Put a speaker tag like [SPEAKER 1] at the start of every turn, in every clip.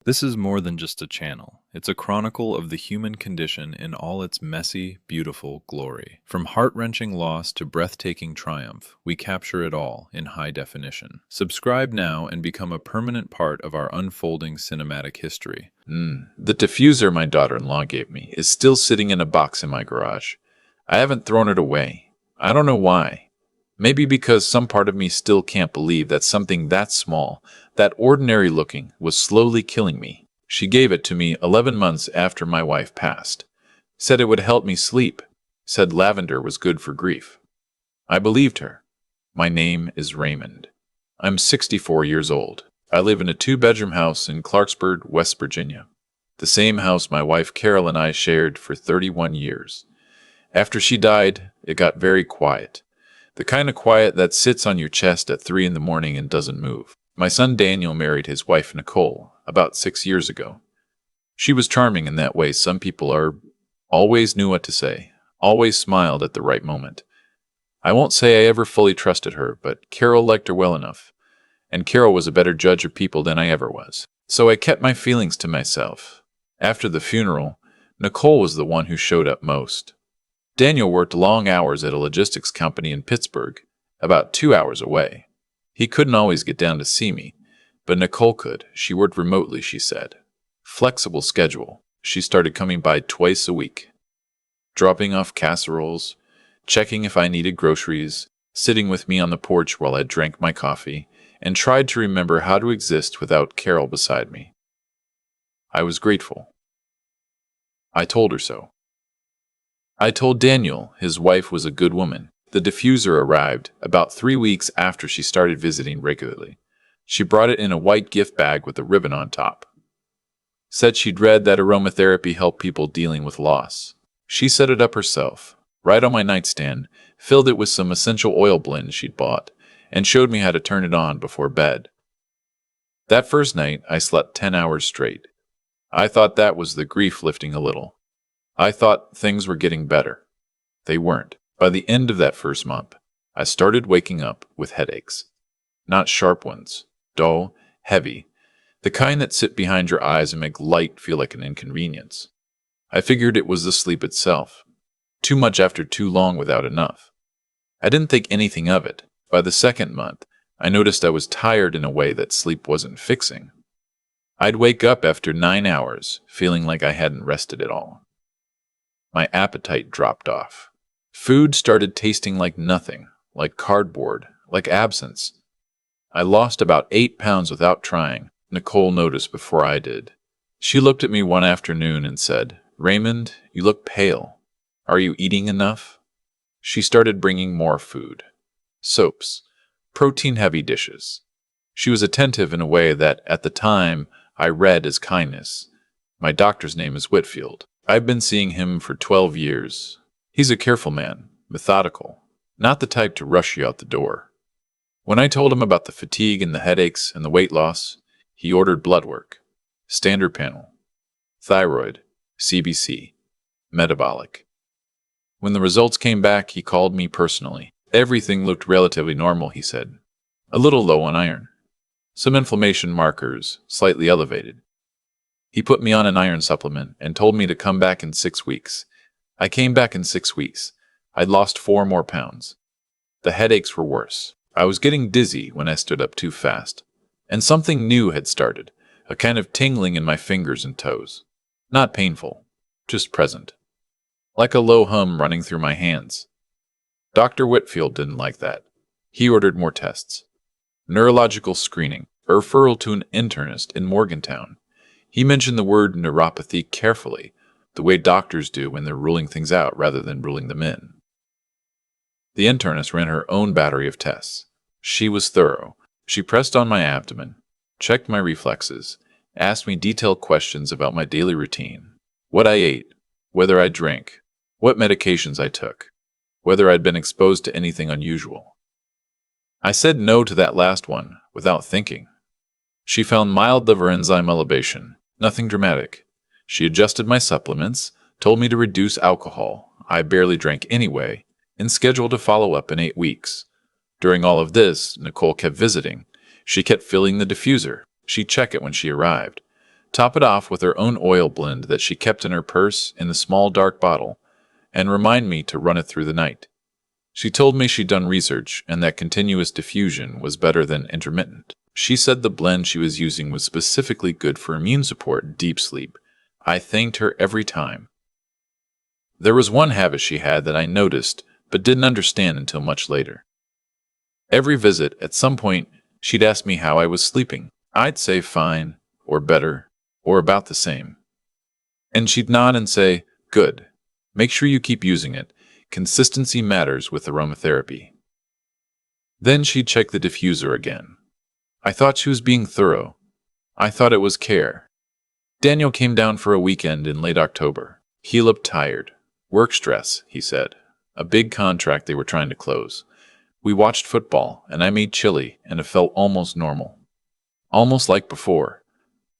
[SPEAKER 1] This is more than just a channel. It's a chronicle of the human condition in all its messy, beautiful glory. From heart-wrenching loss to breathtaking triumph, we capture it all in high definition. Subscribe now and become a permanent part of our unfolding cinematic history.
[SPEAKER 2] The diffuser my daughter-in-law gave me is still sitting in a box in my garage. I haven't thrown it away. I don't know why. Maybe because some part of me still can't believe that something that small, that ordinary looking, was slowly killing me. She gave it to me 11 months after my wife passed. Said it would help me sleep. Said lavender was good for grief. I believed her. My name is Raymond. I'm 64 years old. I live in a 2-bedroom house in Clarksburg, West Virginia. The same house my wife Carol and I shared for 31 years. After she died, it got very quiet. The kind of quiet that sits on your chest at 3 in the morning and doesn't move. My son Daniel married his wife Nicole about 6 years ago. She was charming in that way some people are. Always knew what to say. Always smiled at the right moment. I won't say I ever fully trusted her, but Carol liked her well enough. And Carol was a better judge of people than I ever was. So I kept my feelings to myself. After the funeral, Nicole was the one who showed up most. Daniel worked long hours at a logistics company in Pittsburgh, about 2 hours away. He couldn't always get down to see me, but Nicole could. She worked remotely, she said. Flexible schedule. She started coming by twice a week, dropping off casseroles, checking if I needed groceries, sitting with me on the porch while I drank my coffee, and tried to remember how to exist without Carol beside me. I was grateful. I told her so. I told Daniel his wife was a good woman. The diffuser arrived about 3 weeks after she started visiting regularly. She brought it in a white gift bag with a ribbon on top. Said she'd read that aromatherapy helped people dealing with loss. She set it up herself, right on my nightstand, filled it with some essential oil blend she'd bought, and showed me how to turn it on before bed. That first night, I slept 10 hours straight. I thought that was the grief lifting a little. I thought things were getting better. They weren't. By the end of that first month, I started waking up with headaches. Not sharp ones, dull, heavy, the kind that sit behind your eyes and make light feel like an inconvenience. I figured it was the sleep itself. Too much after too long without enough. I didn't think anything of it. By the second month, I noticed I was tired in a way that sleep wasn't fixing. I'd wake up after 9 hours, feeling like I hadn't rested at all. My appetite dropped off. Food started tasting like nothing, like cardboard, like absence. I lost about 8 pounds without trying. Nicole noticed before I did. She looked at me one afternoon and said, "Raymond, you look pale. Are you eating enough?" She started bringing more food. Soaps, protein-heavy dishes. She was attentive in a way that, at the time, I read as kindness. My doctor's name is Whitfield. I've been seeing him for 12 years. He's a careful man, methodical, not the type to rush you out the door. When I told him about the fatigue and the headaches and the weight loss, he ordered blood work, standard panel, thyroid, CBC, metabolic. When the results came back, he called me personally. Everything looked relatively normal, he said. A little low on iron. Some inflammation markers, slightly elevated. He put me on an iron supplement and told me to come back in 6 weeks. I came back in 6 weeks. I'd lost 4 more pounds. The headaches were worse. I was getting dizzy when I stood up too fast. And something new had started, a kind of tingling in my fingers and toes. Not painful, just present. Like a low hum running through my hands. Dr. Whitfield didn't like that. He ordered more tests. Neurological screening, a referral to an internist in Morgantown. He mentioned the word neuropathy carefully, the way doctors do when they're ruling things out rather than ruling them in. The internist ran her own battery of tests. She was thorough. She pressed on my abdomen, checked my reflexes, asked me detailed questions about my daily routine, what I ate, whether I drank, what medications I took, whether I'd been exposed to anything unusual. I said no to that last one, without thinking. She found mild liver enzyme elevation, nothing dramatic. She adjusted my supplements, told me to reduce alcohol, I barely drank anyway, and scheduled a follow-up in 8 weeks. During all of this, Nicole kept visiting. She kept filling the diffuser. She'd check it when she arrived. top it off with her own oil blend that she kept in her purse in the small dark bottle, and remind me to run it through the night. She told me she'd done research and that continuous diffusion was better than intermittent. She said the blend she was using was specifically good for immune support and deep sleep. I thanked her every time. There was one habit she had that I noticed but didn't understand until much later. Every visit, at some point, she'd ask me how I was sleeping. I'd say fine, or better, or about the same. And she'd nod and say, good. Make sure you keep using it. Consistency matters with aromatherapy. Then she'd check the diffuser again. I thought she was being thorough. I thought it was care. Daniel came down for a weekend in late October. He looked tired. Work stress, he said. A big contract they were trying to close. We watched football, and I made chili, and it felt almost normal. Almost like before.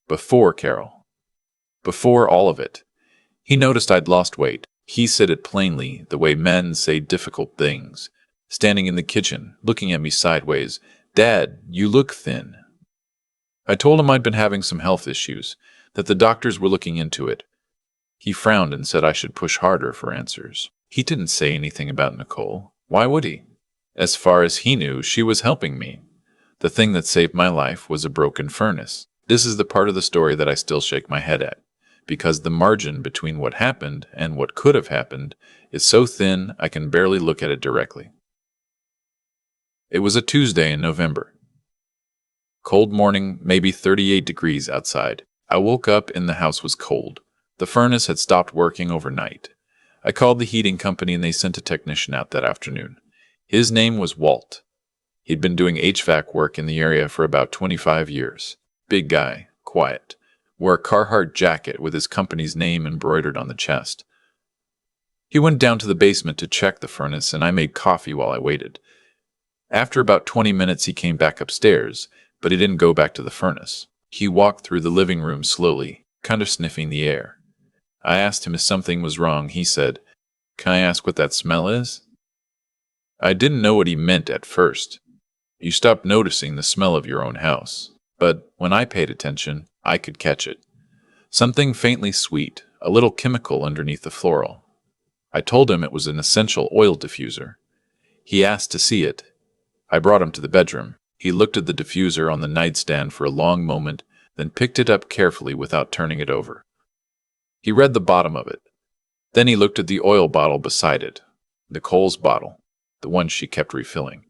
[SPEAKER 2] Before Carol. Before all of it. He noticed I'd lost weight. He said it plainly, the way men say difficult things. Standing in the kitchen, looking at me sideways. Dad, you look thin. I told him I'd been having some health issues, that the doctors were looking into it. He frowned and said I should push harder for answers. He didn't say anything about Nicole. Why would he? As far as he knew, she was helping me. The thing that saved my life was a broken furnace. This is the part of the story that I still shake my head at, because the margin between what happened and what could have happened is so thin I can barely look at it directly. It was a Tuesday in November. Cold morning, maybe 38 degrees outside. I woke up and the house was cold. The furnace had stopped working overnight. I called the heating company and they sent a technician out that afternoon. His name was Walt. He'd been doing HVAC work in the area for about 25 years. Big guy, quiet. Wore a Carhartt jacket with his company's name embroidered on the chest. He went down to the basement to check the furnace and I made coffee while I waited. After about 20 minutes he came back upstairs, but he didn't go back to the furnace. He walked through the living room slowly, kind of sniffing the air. I asked him if something was wrong. He said, "Can I ask what that smell is?" I didn't know what he meant at first. You stop noticing the smell of your own house. But when I paid attention, I could catch it. Something faintly sweet, a little chemical underneath the floral. I told him it was an essential oil diffuser. He asked to see it. I brought him to the bedroom. He looked at the diffuser on the nightstand for a long moment, then picked it up carefully without turning it over. He read the bottom of it. Then he looked at the oil bottle beside it, Nicole's bottle, the one she kept refilling.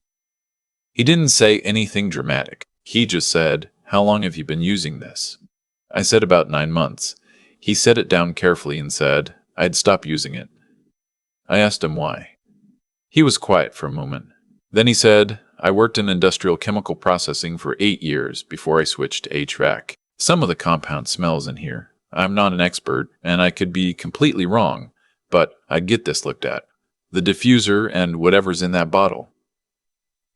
[SPEAKER 2] He didn't say anything dramatic. He just said, "How long have you been using this?" I said about 9 months. He set it down carefully and said, I'd stop using it. I asked him why. He was quiet for a moment. Then he said, I worked in industrial chemical processing for 8 years before I switched to HVAC. Some of the compound smells in here. I'm not an expert, and I could be completely wrong, but I'd get this looked at. The diffuser and whatever's in that bottle.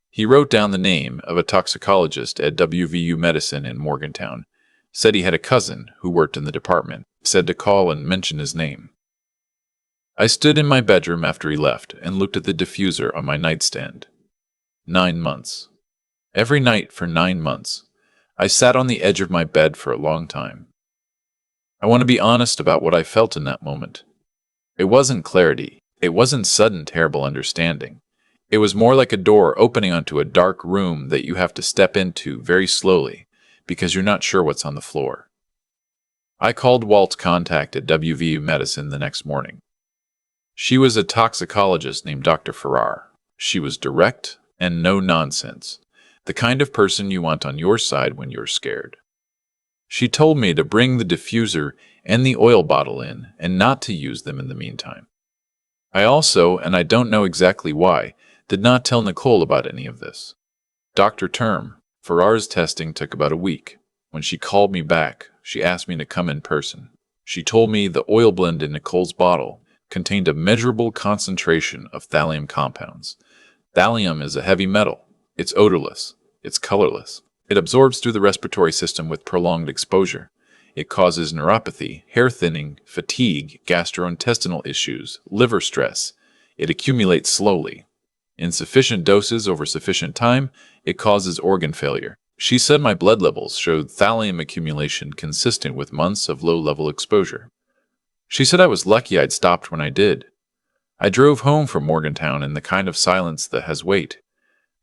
[SPEAKER 2] He wrote down the name of a toxicologist at WVU Medicine in Morgantown. Said he had a cousin who worked in the department. Said to call and mention his name. I stood in my bedroom after he left and looked at the diffuser on my nightstand. 9 months. Every night for 9 months. I sat on the edge of my bed for a long time. I want to be honest about what I felt in that moment. It wasn't clarity. It wasn't sudden terrible understanding. It was more like a door opening onto a dark room that you have to step into very slowly because you're not sure what's on the floor. I called Walt's contact at WVU Medicine the next morning. She was a toxicologist named Dr. Farrar. She was direct and no nonsense, the kind of person you want on your side when you're scared. She told me to bring the diffuser and the oil bottle in and not to use them in the meantime. I also, and I don't know exactly why, did not tell Nicole about any of this. Dr. Farrar's testing took about a week. When she called me back, she asked me to come in person. She told me the oil blend in Nicole's bottle contained a measurable concentration of thallium compounds. Thallium is a heavy metal. It's odorless. It's colorless. It absorbs through the respiratory system with prolonged exposure. It causes neuropathy, hair thinning, fatigue, gastrointestinal issues, liver stress. It accumulates slowly. In sufficient doses over sufficient time, it causes organ failure. She said my blood levels showed thallium accumulation consistent with months of low-level exposure. She said I was lucky I'd stopped when I did. I drove home from Morgantown in the kind of silence that has weight.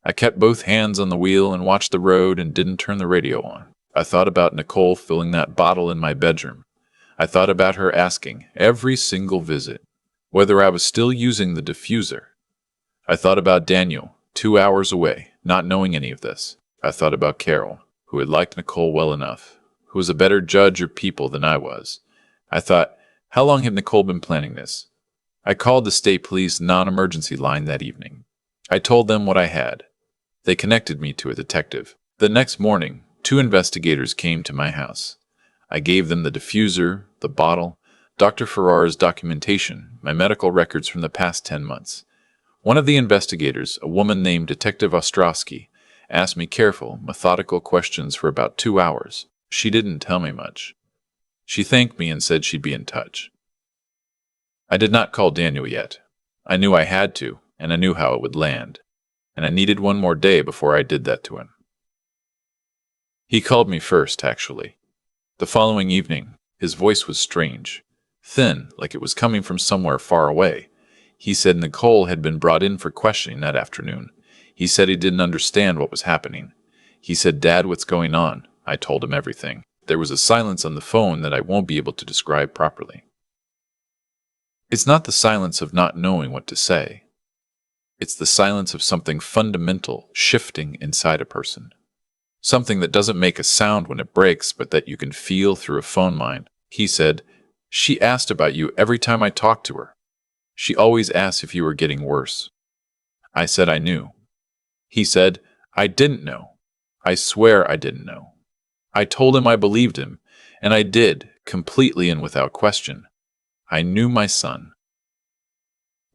[SPEAKER 2] I kept both hands on the wheel and watched the road and didn't turn the radio on. I thought about Nicole filling that bottle in my bedroom. I thought about her asking, every single visit, whether I was still using the diffuser. I thought about Daniel, 2 hours away, not knowing any of this. I thought about Carol, who had liked Nicole well enough, who was a better judge of people than I was. I thought, how long had Nicole been planning this? I called the state police non-emergency line that evening. I told them what I had. They connected me to a detective. The next morning, 2 investigators came to my house. I gave them the diffuser, the bottle, Dr. Farrar's documentation, my medical records from the past 10 months. One of the investigators, a woman named Detective Ostrowski, asked me careful, methodical questions for about 2 hours. She didn't tell me much. She thanked me and said she'd be in touch. I did not call Daniel yet. I knew I had to, and I knew how it would land. And I needed one more day before I did that to him. He called me first, actually. The following evening, his voice was strange, thin, like it was coming from somewhere far away. He said Nicole had been brought in for questioning that afternoon. He said he didn't understand what was happening. He said, "Dad, what's going on?" I told him everything. There was a silence on the phone that I won't be able to describe properly. It's not the silence of not knowing what to say. It's the silence of something fundamental shifting inside a person. Something that doesn't make a sound when it breaks, but that you can feel through a phone line. He said, "She asked about you every time I talked to her. She always asked if you were getting worse." I said I knew. He said, "I didn't know. I swear I didn't know." I told him I believed him, and I did, completely and without question. I knew my son.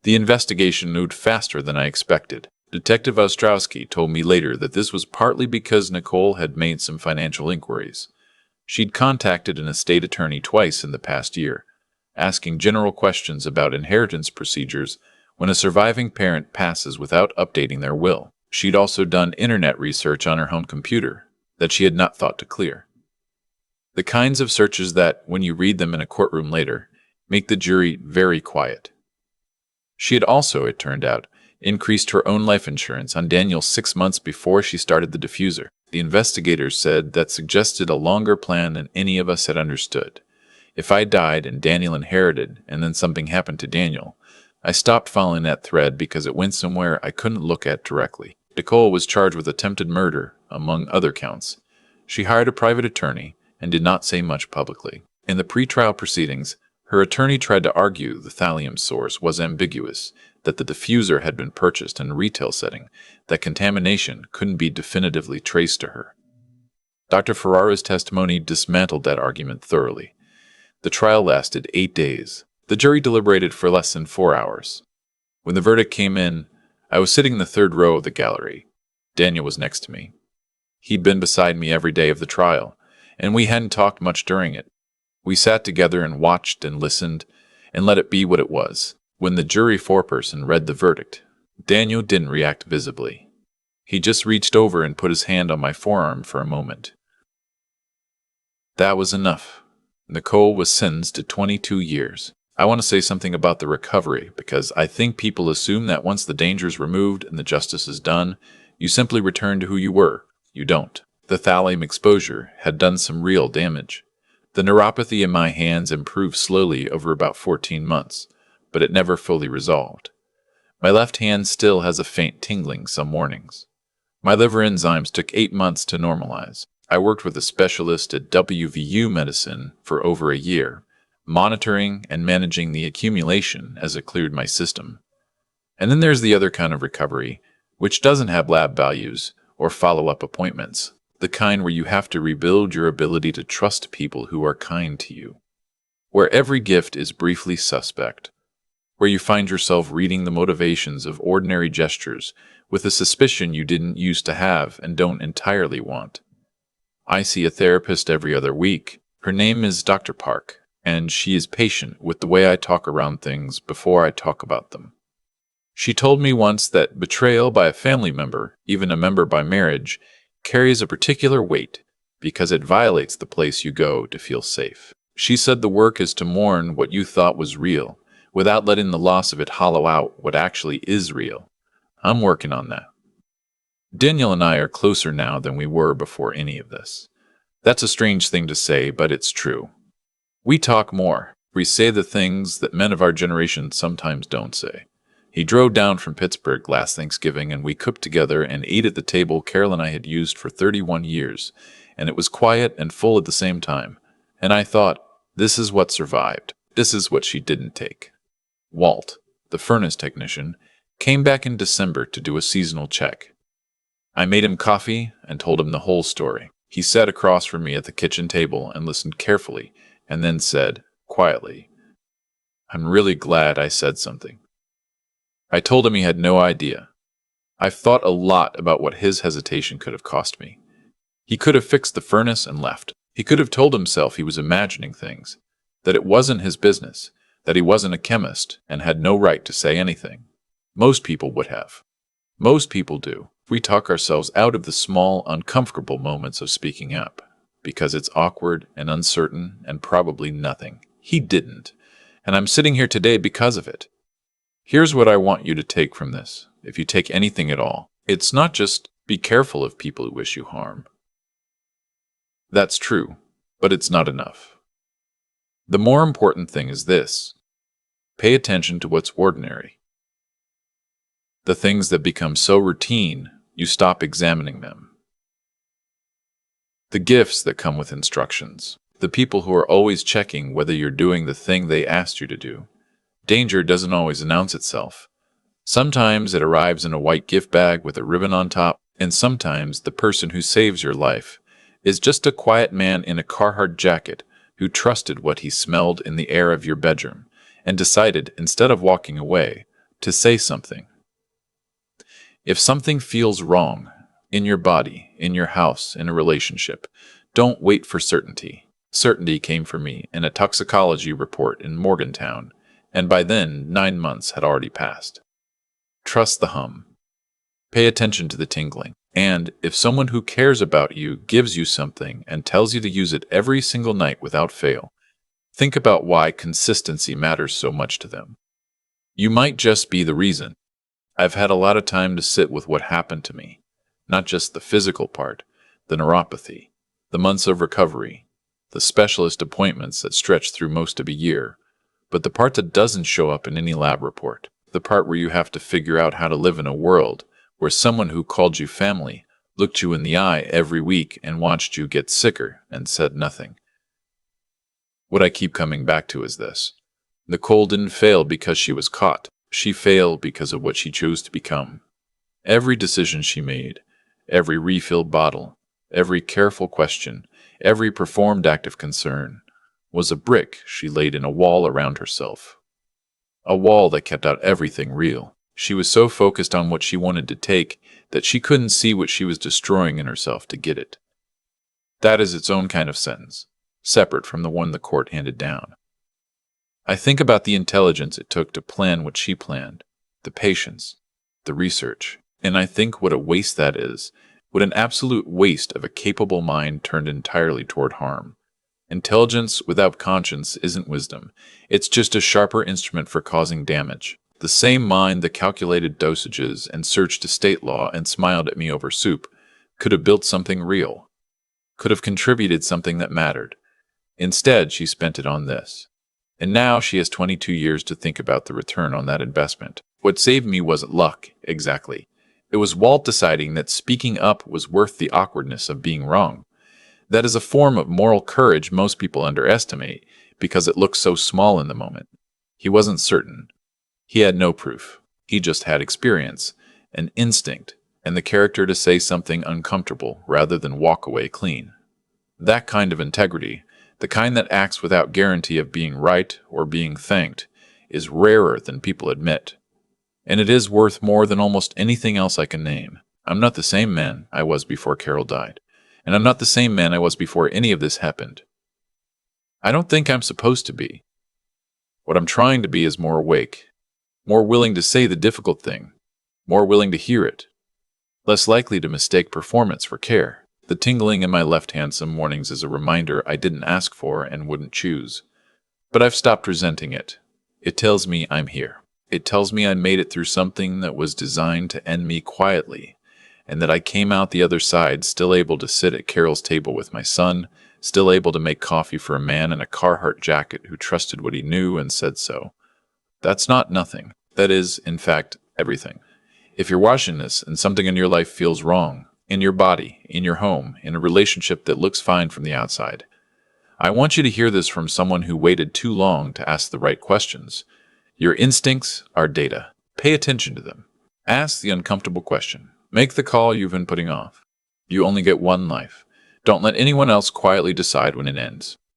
[SPEAKER 2] The investigation moved faster than I expected. Detective Ostrowski told me later that this was partly because Nicole had made some financial inquiries. She'd contacted an estate attorney twice in the past year, asking general questions about inheritance procedures when a surviving parent passes without updating their will. She'd also done internet research on her home computer that she had not thought to clear. The kinds of searches that, when you read them in a courtroom later, make the jury very quiet. She had also, it turned out, increased her own life insurance on Daniel 6 months before she started the diffuser. The investigators said that suggested a longer plan than any of us had understood. If I died and Daniel inherited, and then something happened to Daniel, I stopped following that thread because it went somewhere I couldn't look at directly. Nicole was charged with attempted murder, among other counts. She hired a private attorney and did not say much publicly. In the pretrial proceedings, her attorney tried to argue the thallium source was ambiguous, that the diffuser had been purchased in a retail setting, that contamination couldn't be definitively traced to her. Dr. Farrar's testimony dismantled that argument thoroughly. The trial lasted 8 days. The jury deliberated for less than 4 hours. When the verdict came in, I was sitting in the third row of the gallery. Daniel was next to me. He'd been beside me every day of the trial, and we hadn't talked much during it. We sat together and watched and listened, and let it be what it was. When the jury foreperson read the verdict, Daniel didn't react visibly. He just reached over and put his hand on my forearm for a moment. That was enough. Nicole was sentenced to 22 years. I want to say something about the recovery, because I think people assume that once the danger is removed and the justice is done, you simply return to who you were. You don't. The thallium exposure had done some real damage. The neuropathy in my hands improved slowly over about 14 months, but it never fully resolved. My left hand still has a faint tingling some mornings. My liver enzymes took 8 months to normalize. I worked with a specialist at WVU medicine for over a year, monitoring and managing the accumulation as it cleared my system. And then there's the other kind of recovery, which doesn't have lab values or follow-up appointments, the kind where you have to rebuild your ability to trust people who are kind to you, where every gift is briefly suspect, where you find yourself reading the motivations of ordinary gestures with a suspicion you didn't used to have and don't entirely want. I see a therapist every other week. Her name is Dr. Park, and she is patient with the way I talk around things before I talk about them. She told me once that betrayal by a family member, even a member by marriage, carries a particular weight because it violates the place you go to feel safe. She said the work is to mourn what you thought was real, without letting the loss of it hollow out what actually is real. I'm working on that. Daniel and I are closer now than we were before any of this. That's a strange thing to say, but it's true. We talk more. We say the things that men of our generation sometimes don't say. He drove down from Pittsburgh last Thanksgiving, and we cooked together and ate at the table Carol and I had used for 31 years, and it was quiet and full at the same time. And I thought, this is what survived. This is what she didn't take. Walt, the furnace technician, came back in December to do a seasonal check. I made him coffee and told him the whole story. He sat across from me at the kitchen table and listened carefully, and then said, quietly, "I'm really glad I said something." I told him he had no idea. I've thought a lot about what his hesitation could have cost me. He could have fixed the furnace and left. He could have told himself he was imagining things, that it wasn't his business, that he wasn't a chemist and had no right to say anything. Most people would have. Most people do. We talk ourselves out of the small, uncomfortable moments of speaking up, because it's awkward and uncertain and probably nothing. He didn't, and I'm sitting here today because of it. Here's what I want you to take from this, if you take anything at all. It's not just be careful of people who wish you harm. That's true, but it's not enough. The more important thing is this: pay attention to what's ordinary. The things that become so routine, you stop examining them. The gifts that come with instructions. The people who are always checking whether you're doing the thing they asked you to do. Danger doesn't always announce itself. Sometimes it arrives in a white gift bag with a ribbon on top, and sometimes the person who saves your life is just a quiet man in a Carhartt jacket who trusted what he smelled in the air of your bedroom and decided, instead of walking away, to say something. If something feels wrong, in your body, in your house, in a relationship, don't wait for certainty. Certainty came for me in a toxicology report in Morgantown, and by then 9 months had already passed. Trust the hum. Pay attention to the tingling. And if someone who cares about you gives you something and tells you to use it every single night without fail, think about why consistency matters so much to them. You might just be the reason. I've had a lot of time to sit with what happened to me, not just the physical part, the neuropathy, the months of recovery, the specialist appointments that stretch through most of a year, but the part that doesn't show up in any lab report, the part where you have to figure out how to live in a world where someone who called you family looked you in the eye every week and watched you get sicker and said nothing. What I keep coming back to is this: Nicole didn't fail because she was caught. She failed because of what she chose to become. Every decision she made, every refilled bottle, every careful question, every performed act of concern, was a brick she laid in a wall around herself. A wall that kept out everything real. She was so focused on what she wanted to take that she couldn't see what she was destroying in herself to get it. That is its own kind of sentence, separate from the one the court handed down. I think about the intelligence it took to plan what she planned, the patience, the research, and I think what a waste that is, what an absolute waste of a capable mind turned entirely toward harm. Intelligence without conscience isn't wisdom. It's just a sharper instrument for causing damage. The same mind that calculated dosages and searched estate law and smiled at me over soup could have built something real, could have contributed something that mattered. Instead, she spent it on this. And now she has 22 years to think about the return on that investment. What saved me wasn't luck, exactly. It was Walt deciding that speaking up was worth the awkwardness of being wrong. That is a form of moral courage most people underestimate because it looks so small in the moment. He wasn't certain. He had no proof. He just had experience, an instinct, and the character to say something uncomfortable rather than walk away clean. That kind of integrity, the kind that acts without guarantee of being right or being thanked, is rarer than people admit. And it is worth more than almost anything else I can name. I'm not the same man I was before Carol died. And I'm not the same man I was before any of this happened. I don't think I'm supposed to be. What I'm trying to be is more awake, more willing to say the difficult thing, more willing to hear it, less likely to mistake performance for care. The tingling in my left hand some mornings is a reminder I didn't ask for and wouldn't choose. But I've stopped resenting it. It tells me I'm here. It tells me I made it through something that was designed to end me quietly, and that I came out the other side still able to sit at Carol's table with my son, still able to make coffee for a man in a Carhartt jacket who trusted what he knew and said so. That's not nothing. That is, in fact, everything. If you're watching this and something in your life feels wrong, in your body, in your home, in a relationship that looks fine from the outside, I want you to hear this from someone who waited too long to ask the right questions. Your instincts are data. Pay attention to them. Ask the uncomfortable question. Make the call you've been putting off. You only get one life. Don't let anyone else quietly decide when it ends.